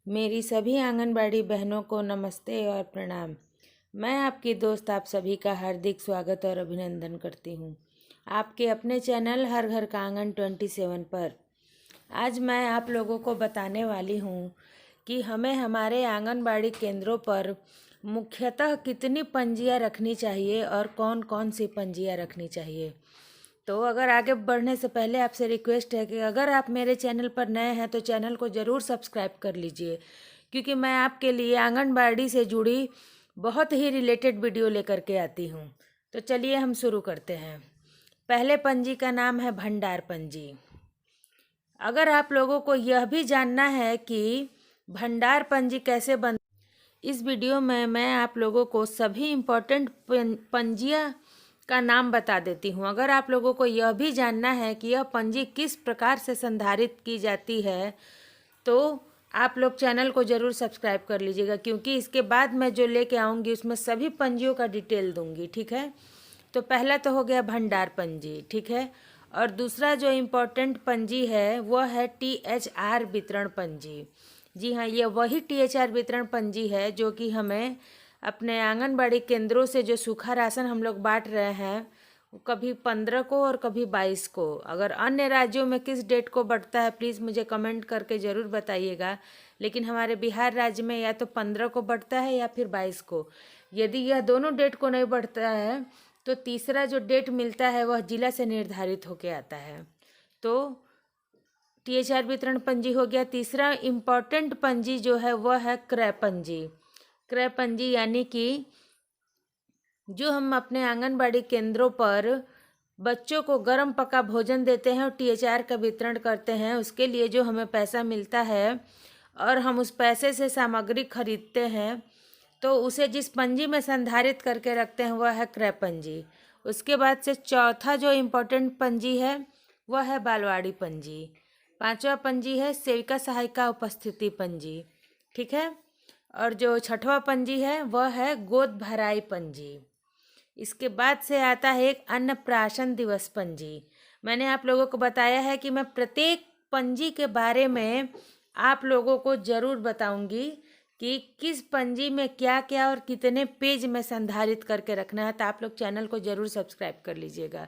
मेरी सभी आंगनबाड़ी बहनों को नमस्ते और प्रणाम। मैं आपकी दोस्त आप सभी का हार्दिक स्वागत और अभिनंदन करती हूँ आपके अपने चैनल हर घर का आंगन 27 पर। आज मैं आप लोगों को बताने वाली हूँ कि हमें हमारे आंगनबाड़ी केंद्रों पर मुख्यतः कितनी पंजियाँ रखनी चाहिए और कौन कौन सी पंजियाँ रखनी चाहिए। तो अगर आगे बढ़ने से पहले आपसे रिक्वेस्ट है कि अगर आप मेरे चैनल पर नए हैं तो चैनल को ज़रूर सब्सक्राइब कर लीजिए, क्योंकि मैं आपके लिए आंगनबाड़ी से जुड़ी बहुत ही रिलेटेड वीडियो लेकर के आती हूँ। तो चलिए हम शुरू करते हैं। पहले पंजी का नाम है भंडार पंजी। अगर आप लोगों को यह भी जानना है कि भंडार पंजी कैसे बन, इस वीडियो में मैं आप लोगों को सभी इम्पोर्टेंट पंजियाँ का नाम बता देती हूँ। अगर आप लोगों को यह भी जानना है कि यह पंजी किस प्रकार से संधारित की जाती है तो आप लोग चैनल को ज़रूर सब्सक्राइब कर लीजिएगा, क्योंकि इसके बाद मैं जो लेके आऊँगी उसमें सभी पंजियों का डिटेल दूँगी। ठीक है। तो पहला तो हो गया भंडार पंजी। ठीक है। और दूसरा जो इम्पोर्टेंट पंजी है वह है THR वितरण पंजी। जी हाँ, ये वही THR वितरण पंजी है जो कि हमें अपने आंगनबाड़ी केंद्रों से जो सूखा राशन हम लोग बांट रहे हैं, कभी 15 को और कभी 22 को। अगर अन्य राज्यों में किस डेट को बढ़ता है प्लीज़ मुझे कमेंट करके ज़रूर बताइएगा, लेकिन हमारे बिहार राज्य में या तो 15 को बढ़ता है या फिर 22 को। यदि यह दोनों डेट को नहीं बढ़ता है तो तीसरा जो डेट मिलता है वह जिला से निर्धारित होके आता है। तो THR वितरण पंजी हो गया। तीसरा इम्पॉर्टेंट पंजी जो है वह है क्रय पंजी। क्रय पंजी यानी कि जो हम अपने आंगनबाड़ी केंद्रों पर बच्चों को गर्म पका भोजन देते हैं और THR का वितरण करते हैं, उसके लिए जो हमें पैसा मिलता है और हम उस पैसे से सामग्री खरीदते हैं, तो उसे जिस पंजी में संधारित करके रखते हैं वह है क्रय पंजी। उसके बाद से चौथा जो इम्पोर्टेंट पंजी है वह है बालवाड़ी पंजी। पांचवा पंजी है सेविका सहायिका उपस्थिति पंजी। ठीक है। और जो छठवां पंजी है वह है गोद भराई पंजी। इसके बाद से आता है एक अन्नप्राशन दिवस पंजी। मैंने आप लोगों को बताया है कि मैं प्रत्येक पंजी के बारे में आप लोगों को ज़रूर बताऊंगी कि किस पंजी में क्या क्या और कितने पेज में संधारित करके रखना है। तो आप लोग चैनल को ज़रूर सब्सक्राइब कर लीजिएगा।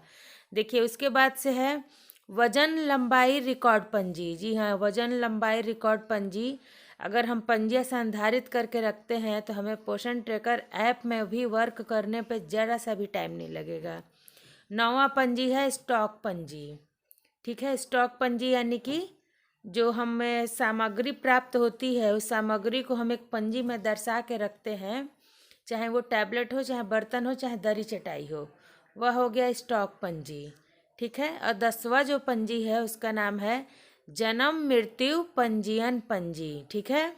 देखिए, उसके बाद से है वजन लंबाई रिकॉर्ड पंजी। जी हाँ, वजन लंबाई रिकॉर्ड पंजी। अगर हम पंजियाँ संधारित करके रखते हैं तो हमें पोषण ट्रैकर ऐप में भी वर्क करने पे ज़रा सा भी टाइम नहीं लगेगा। नौवां पंजी है स्टॉक पंजी। ठीक है। स्टॉक पंजी यानी कि जो हमें सामग्री प्राप्त होती है उस सामग्री को हम एक पंजी में दर्शा के रखते हैं, चाहे वो टैबलेट हो, चाहे बर्तन हो, चाहे दरी चटाई हो, वह हो गया स्टॉक पंजी। ठीक है। और 10वां जो पंजी है उसका नाम है जन्म मृत्यु पंजीयन पंजी। ठीक है।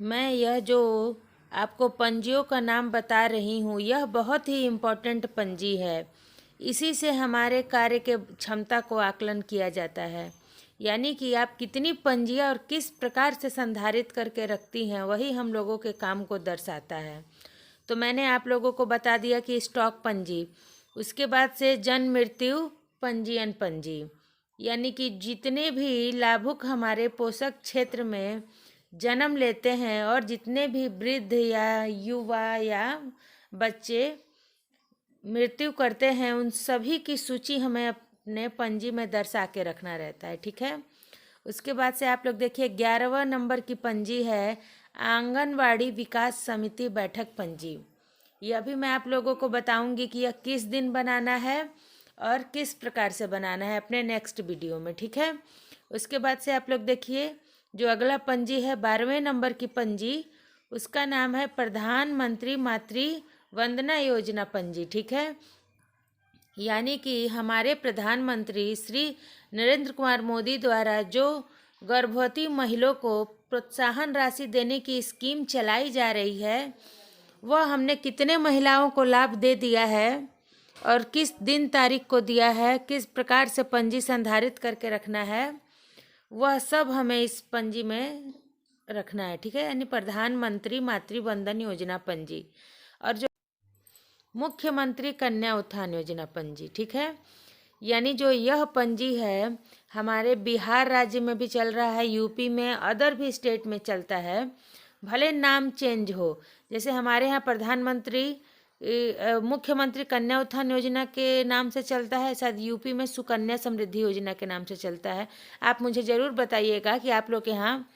मैं यह जो आपको पंजियों का नाम बता रही हूँ यह बहुत ही इम्पोर्टेंट पंजी है। इसी से हमारे कार्य के क्षमता को आकलन किया जाता है, यानी कि आप कितनी पंजियाँ और किस प्रकार से संधारित करके रखती हैं वही हम लोगों के काम को दर्शाता है। तो मैंने आप लोगों को बता दिया कि स्टॉक पंजी। उसके बाद से जन्म मृत्यु पंजीयन पंजी, यानी कि जितने भी लाभुक हमारे पोषक क्षेत्र में जन्म लेते हैं और जितने भी वृद्ध या युवा या बच्चे मृत्यु करते हैं उन सभी की सूची हमें अपने पंजी में दर्शा के रखना रहता है। ठीक है। उसके बाद से आप लोग देखिए 11वां नंबर की पंजी है आंगनवाड़ी विकास समिति बैठक पंजी। यह भी मैं आप लोगों को बताऊंगी कि यह किस दिन बनाना है और किस प्रकार से बनाना है अपने नेक्स्ट वीडियो में। ठीक है। उसके बाद से आप लोग देखिए जो अगला पंजी है 12वें नंबर की पंजी, उसका नाम है प्रधानमंत्री मातृ वंदना योजना पंजी। ठीक है। यानी कि हमारे प्रधानमंत्री श्री नरेंद्र कुमार मोदी द्वारा जो गर्भवती महिलाओं को प्रोत्साहन राशि देने की स्कीम चलाई जा रही है वह हमने कितने महिलाओं को लाभ दे दिया है और किस दिन तारीख को दिया है, किस प्रकार से पंजी संधारित करके रखना है, वह सब हमें इस पंजी में रखना है। ठीक है। यानी प्रधानमंत्री मातृ वंदन योजना पंजी और जो मुख्यमंत्री कन्या उत्थान योजना पंजी। ठीक है। यानी जो यह पंजी है हमारे बिहार राज्य में भी चल रहा है, यूपी में, अदर भी स्टेट में चलता है, भले नाम चेंज हो। जैसे हमारे यहाँ प्रधानमंत्री मुख्यमंत्री कन्या उत्थान योजना के नाम से चलता है, शायद यूपी में सुकन्या समृद्धि योजना के नाम से चलता है। आप मुझे ज़रूर बताइएगा कि आप लोग के यहाँ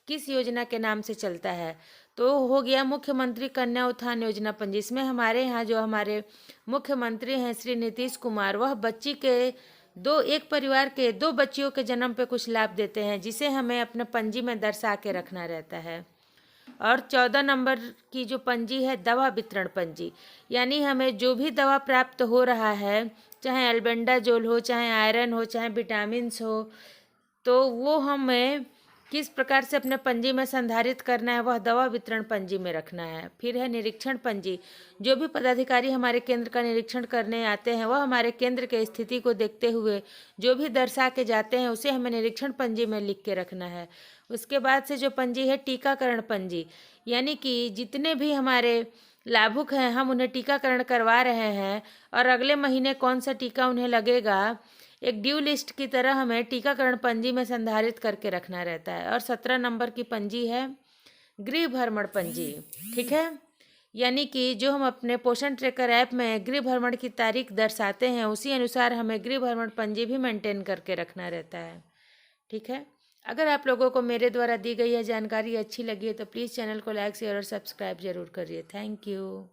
किस योजना के नाम से चलता है। तो हो गया मुख्यमंत्री कन्या उत्थान योजना पंजी। इसमें हमारे यहाँ जो हमारे मुख्यमंत्री हैं श्री नीतीश कुमार, वह बच्ची के एक परिवार के 2 बच्चियों के जन्म पे कुछ लाभ देते हैं, जिसे हमें अपने पंजी में दर्शा के रखना रहता है। और 14 नंबर की जो पंजी है दवा वितरण पंजी, यानी हमें जो भी दवा प्राप्त हो रहा है, चाहे एल्बेंडाजोल हो, चाहे आयरन हो, चाहे विटामिन्स हो, तो वो हमें किस प्रकार से अपने पंजी में संधारित करना है, वह दवा वितरण पंजी में रखना है। फिर है निरीक्षण पंजी। जो भी पदाधिकारी हमारे केंद्र का निरीक्षण करने आते हैं, वह हमारे केंद्र के स्थिति को देखते हुए जो भी दर्शा के जाते हैं, उसे हमें निरीक्षण पंजी में लिख के रखना है। उसके बाद से जो पंजी है टीकाकरण पंजी, यानी कि जितने भी हमारे लाभुक हैं, हम उन्हें टीकाकरण करवा रहे हैं और अगले महीने कौन सा टीका उन्हें लगेगा, एक ड्यू लिस्ट की तरह हमें टीकाकरण पंजी में संधारित करके रखना रहता है। और 17 नंबर की पंजी है गृह भ्रमण पंजी। ठीक है, यानी कि जो हम अपने पोषण ट्रैकर ऐप में गृह भ्रमण की तारीख दर्शाते हैं, उसी अनुसार हमें गृह भ्रमण पंजी भी मेंटेन करके रखना रहता है। ठीक है, अगर आप लोगों को मेरे द्वारा दी गई यह जानकारी अच्छी लगी है तो प्लीज़ चैनल को लाइक शेयर और सब्सक्राइब जरूर करिए। Thank you.